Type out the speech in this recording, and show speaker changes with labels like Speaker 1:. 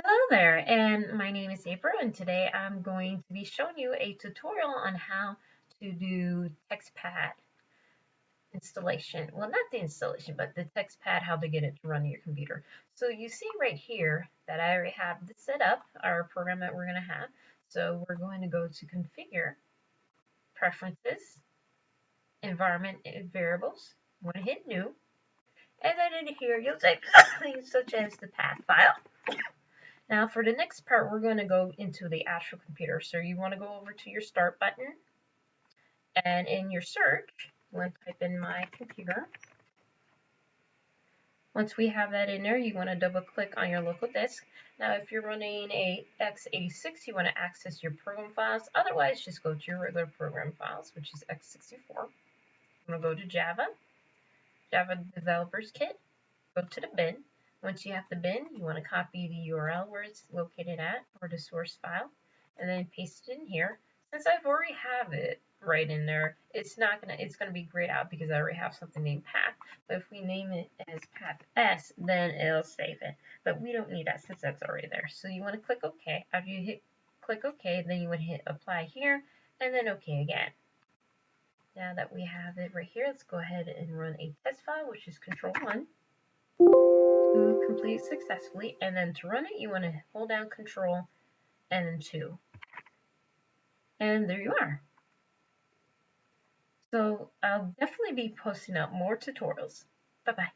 Speaker 1: Hello there, and my name is April, and today I'm going to be showing you a tutorial on how to do TextPad installation. Well, not the installation, but the TextPad, how to get it to run your computer. So you see right here that I already have this set up, our program that we're going to have. So we're going to go to Configure, Preferences, Environment Variables. I'm going to hit New, and then in here you'll type something such as the path file. Now for the next part, we're going to go into the actual computer. So you want to go over to your start button, and in your search, you want to type in my computer. Once we have that in there, you want to double click on your local disk. Now if you're running a x86, you want to access your program files. Otherwise, just go to your regular program files, which is x64. I'm going to go to Java Developers Kit, go to the bin. Once you have the bin, you want to copy the URL where it's located at, or the source file, and then paste it in here. Since I've already have it right in there, it's gonna be grayed out because I already have something named path. But if we name it as path S, then it'll save it. But we don't need that since that's already there. So you want to click OK. After you hit click OK, then you would hit apply here, and then OK again. Now that we have it right here, let's go ahead and run a test file, which is control1 to complete successfully. And then to run it, you want to hold down control and then 2. And there you are. So I'll definitely be posting up more tutorials. Bye-bye.